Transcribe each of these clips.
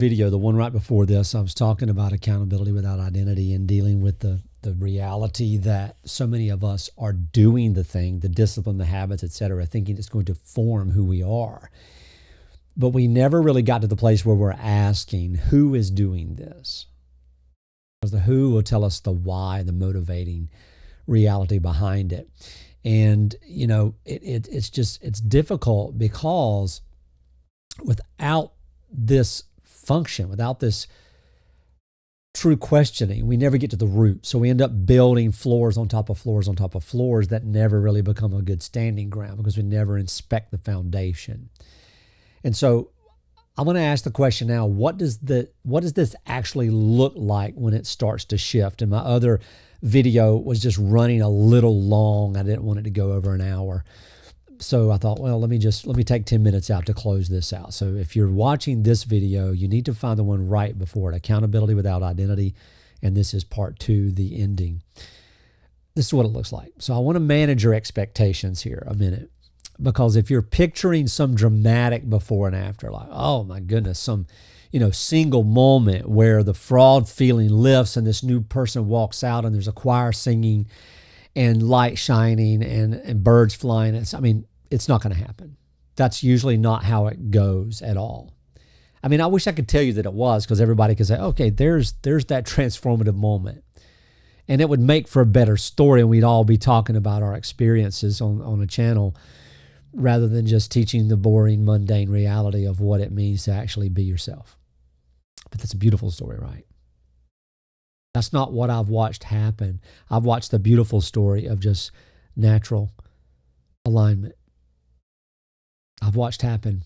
Video, the one right before this, I was talking about accountability without identity and dealing with the reality that so many of us are doing the thing, the discipline, the habits, etc., thinking it's going to form who we are. But we never really got to the place where we're asking, who is doing this? Because the who will tell us the why, the motivating reality behind it. And, you know, it's difficult because without this function, without this true questioning, we never get to the root. So we end up building floors on top of floors on top of floors that never really become a good standing ground because we never inspect the foundation. And so I'm going to ask the question now, what does this actually look like when it starts to shift? And my other video was just running a little long. I didn't want it to go over an hour. So I thought, well, let me take 10 minutes out to close this out. So if you're watching this video, you need to find the one right before it, accountability without identity. And this is part 2, the ending. This is what it looks like. So I want to manage your expectations here a minute, because if you're picturing some dramatic before and after, like, oh my goodness, some, single moment where the fraud feeling lifts and this new person walks out and there's a choir singing and light shining and birds flying. It's not going to happen. That's usually not how it goes at all. I wish I could tell you that it was, because everybody could say, okay, there's that transformative moment. And it would make for a better story, and we'd all be talking about our experiences on a channel rather than just teaching the boring, mundane reality of what it means to actually be yourself. But that's a beautiful story, right? That's not what I've watched happen. I've watched the beautiful story of just natural alignment. I've watched happen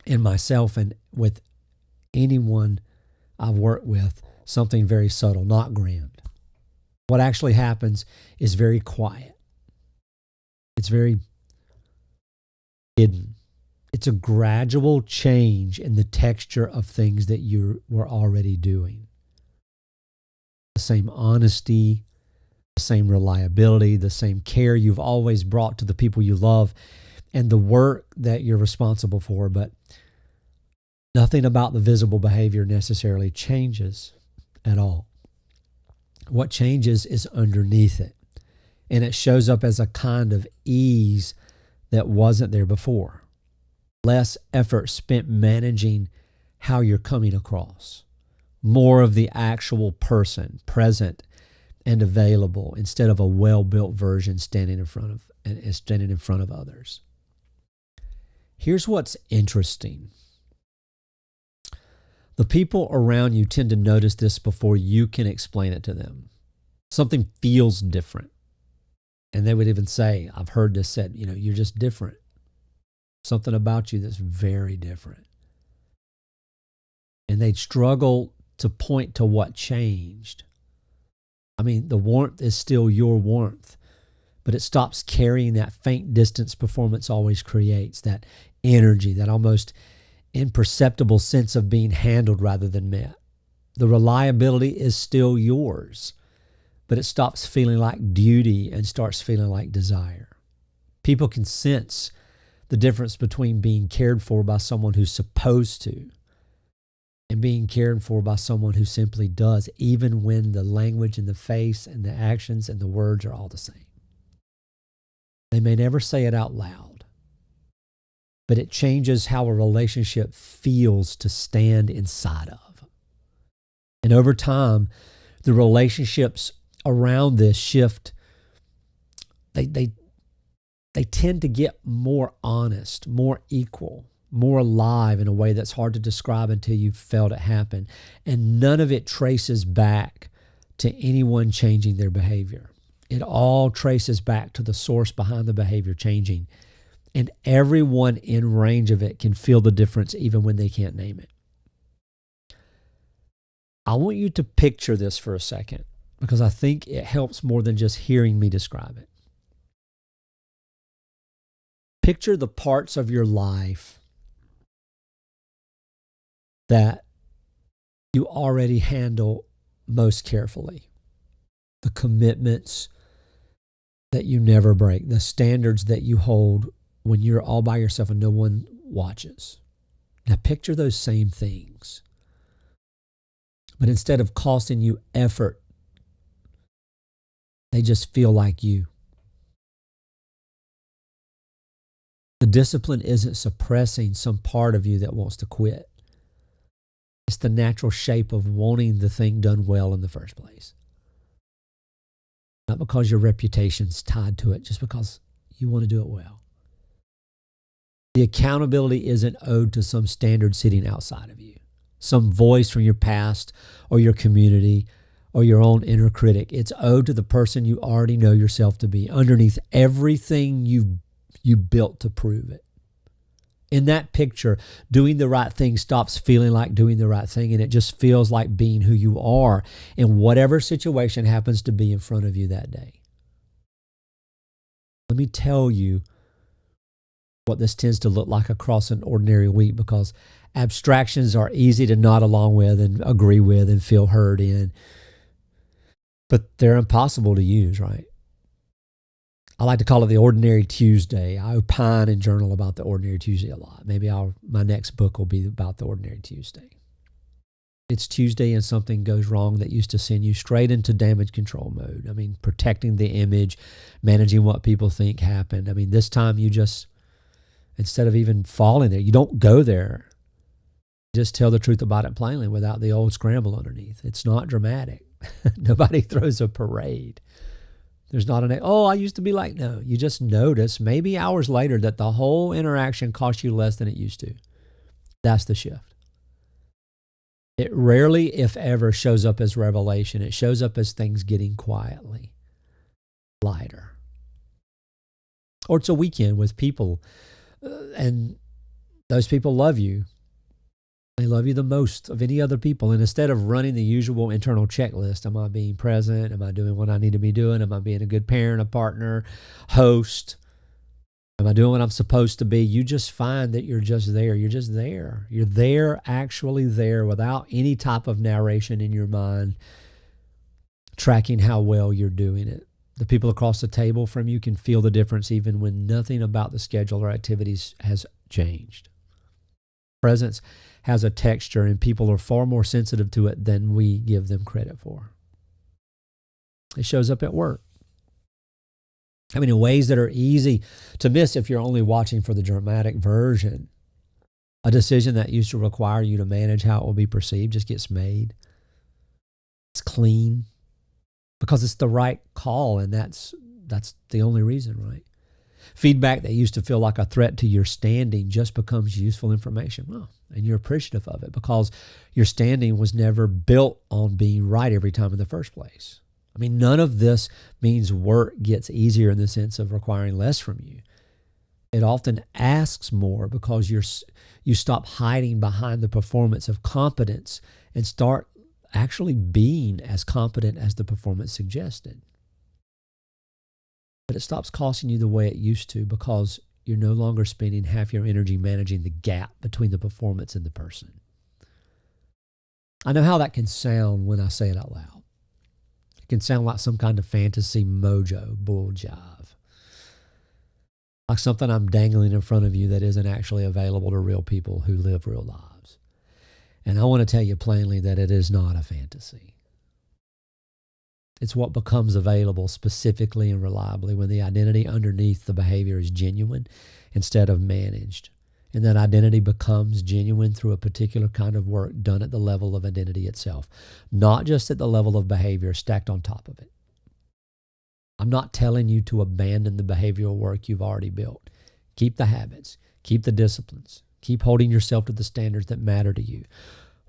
in myself and with anyone I've worked with, something very subtle, not grand. What actually happens is very quiet. It's very hidden. It's a gradual change in the texture of things that you were already doing. The same honesty, the same reliability, the same care you've always brought to the people you love, and the work that you're responsible for, but nothing about the visible behavior necessarily changes at all. What changes is underneath it, and it shows up as a kind of ease that wasn't there before. Less effort spent managing how you're coming across. More of the actual person present and available instead of a well-built version standing in front of others. Here's what's interesting. The people around you tend to notice this before you can explain it to them. Something feels different. And they would even say, I've heard this said, you're just different. Something about you that's very different. And they'd struggle to point to what changed. The warmth is still your warmth, but it stops carrying that faint distance performance always creates, that energy, that almost imperceptible sense of being handled rather than met. The reliability is still yours, but it stops feeling like duty and starts feeling like desire. People can sense the difference between being cared for by someone who's supposed to and being cared for by someone who simply does, even when the language and the face and the actions and the words are all the same. They may never say it out loud, but it changes how a relationship feels to stand inside of. And over time, the relationships around this shift, they tend to get more honest, more equal, more alive in a way that's hard to describe until you've felt it happen. And none of it traces back to anyone changing their behavior. It all traces back to the source behind the behavior changing. And everyone in range of it can feel the difference even when they can't name it. I want you to picture this for a second, because I think it helps more than just hearing me describe it. Picture the parts of your life that you already handle most carefully. The commitments that you never break, the standards that you hold when you're all by yourself and no one watches. Now picture those same things. But instead of costing you effort, they just feel like you. The discipline isn't suppressing some part of you that wants to quit. It's the natural shape of wanting the thing done well in the first place. Not because your reputation's tied to it, just because you want to do it well. The accountability isn't owed to some standard sitting outside of you, some voice from your past or your community or your own inner critic. It's owed to the person you already know yourself to be, underneath everything you built to prove it. In that picture, doing the right thing stops feeling like doing the right thing, and it just feels like being who you are in whatever situation happens to be in front of you that day. Let me tell you what this tends to look like across an ordinary week, because abstractions are easy to nod along with and agree with and feel heard in, but they're impossible to use, right? I like to call it the Ordinary Tuesday. I opine and journal about the Ordinary Tuesday a lot. Maybe my next book will be about the Ordinary Tuesday. It's Tuesday and something goes wrong that used to send you straight into damage control mode. I mean, protecting the image, managing what people think happened. I mean, this time you just, instead of even falling there, you don't go there. Just tell the truth about it plainly without the old scramble underneath. It's not dramatic. Nobody throws a parade. There's not I used to be like, no. You just notice maybe hours later that the whole interaction cost you less than it used to. That's the shift. It rarely, if ever, shows up as revelation. It shows up as things getting quietly lighter. Or it's a weekend with people, and those people love you. They love you the most of any other people. And instead of running the usual internal checklist, am I being present? Am I doing what I need to be doing? Am I being a good parent, a partner, host? Am I doing what I'm supposed to be? You just find that you're just there. You're just there. You're there, actually there, without any type of narration in your mind, tracking how well you're doing it. The people across the table from you can feel the difference even when nothing about the schedule or activities has changed. Presence has a texture, and people are far more sensitive to it than we give them credit for. It shows up at work. I mean, in ways that are easy to miss if you're only watching for the dramatic version. A decision that used to require you to manage how it will be perceived just gets made. It's clean because it's the right call, and that's the only reason, right? Feedback that used to feel like a threat to your standing just becomes useful information. Well, and you're appreciative of it because your standing was never built on being right every time in the first place. I mean, none of this means work gets easier in the sense of requiring less from you. It often asks more because you stop hiding behind the performance of competence and start actually being as competent as the performance suggested. But it stops costing you the way it used to because you're no longer spending half your energy managing the gap between the performance and the person. I know how that can sound when I say it out loud. It can sound like some kind of fantasy mojo bull jive. Like something I'm dangling in front of you that isn't actually available to real people who live real lives. And I want to tell you plainly that it is not a fantasy. It's what becomes available specifically and reliably when the identity underneath the behavior is genuine instead of managed. And that identity becomes genuine through a particular kind of work done at the level of identity itself, not just at the level of behavior stacked on top of it. I'm not telling you to abandon the behavioral work you've already built. Keep the habits, keep the disciplines, keep holding yourself to the standards that matter to you.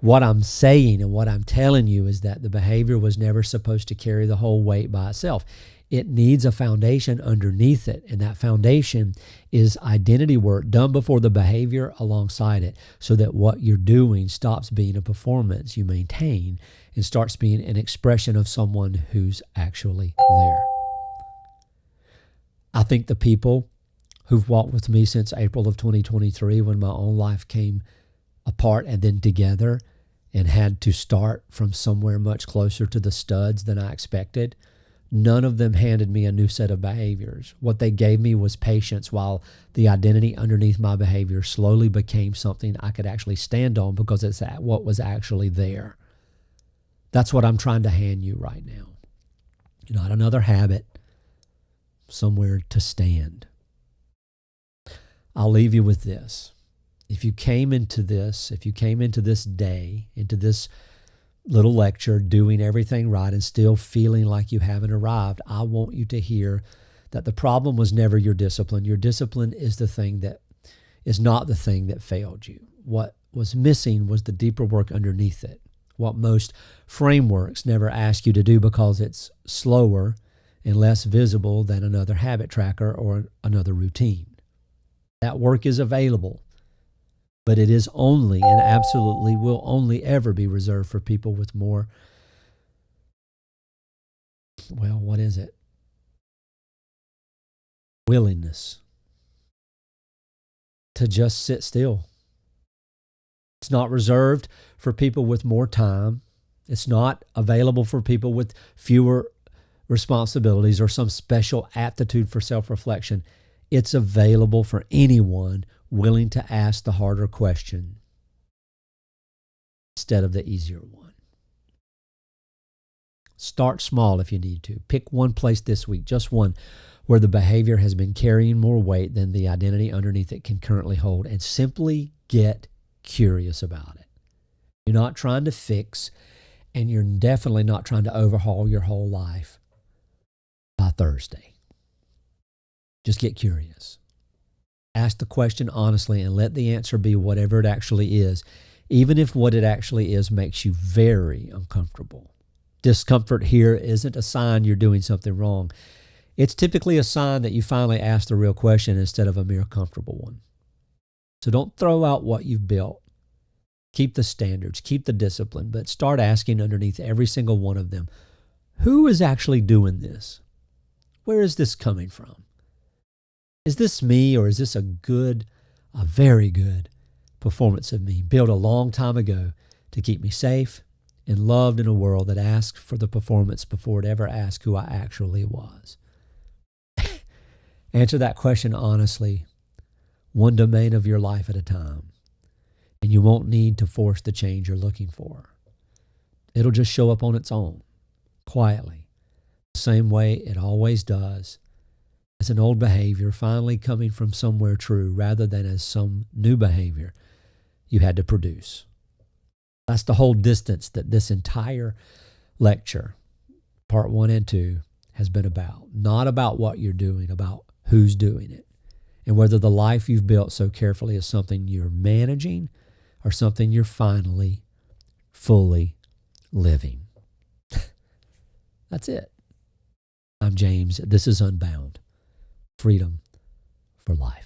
What I'm saying and what I'm telling you is that the behavior was never supposed to carry the whole weight by itself. It needs a foundation underneath it, and that foundation is identity work done before the behavior alongside it, so that what you're doing stops being a performance you maintain and starts being an expression of someone who's actually there. I think the people who've walked with me since April of 2023, when my own life came apart and then together and had to start from somewhere much closer to the studs than I expected, none of them handed me a new set of behaviors. What they gave me was patience while the identity underneath my behavior slowly became something I could actually stand on because it's what was actually there. That's what I'm trying to hand you right now. Not another habit, somewhere to stand. I'll leave you with this. If you came into this day, into this little lecture, doing everything right and still feeling like you haven't arrived, I want you to hear that the problem was never your discipline. Your discipline is not the thing that failed you. What was missing was the deeper work underneath it. What most frameworks never ask you to do because it's slower and less visible than another habit tracker or another routine. That work is available, but it is only and absolutely will only ever be reserved for people with more, what is it? Willingness to just sit still. It's not reserved for people with more time. It's not available for people with fewer responsibilities or some special aptitude for self-reflection. It's available for anyone willing to ask the harder question instead of the easier one. Start small if you need to. Pick one place this week, just one, where the behavior has been carrying more weight than the identity underneath it can currently hold, and simply get curious about it. You're not trying to fix, and you're definitely not trying to overhaul your whole life by Thursday. Just get curious. Ask the question honestly and let the answer be whatever it actually is, even if what it actually is makes you very uncomfortable. Discomfort here isn't a sign you're doing something wrong. It's typically a sign that you finally asked the real question instead of a mere comfortable one. So don't throw out what you've built. Keep the standards, keep the discipline, but start asking underneath every single one of them, who is actually doing this? Where is this coming from? Is this me, or is this a very good performance of me built a long time ago to keep me safe and loved in a world that asked for the performance before it ever asked who I actually was? Answer that question honestly, one domain of your life at a time, and you won't need to force the change you're looking for. It'll just show up on its own, quietly, the same way it always does, as an old behavior finally coming from somewhere true rather than as some new behavior you had to produce. That's the whole distance that this entire lecture, part 1 and 2, has been about. Not about what you're doing, about who's doing it, and whether the life you've built so carefully is something you're managing or something you're finally, fully living. That's it. I'm James. This is Unbound. Freedom for life.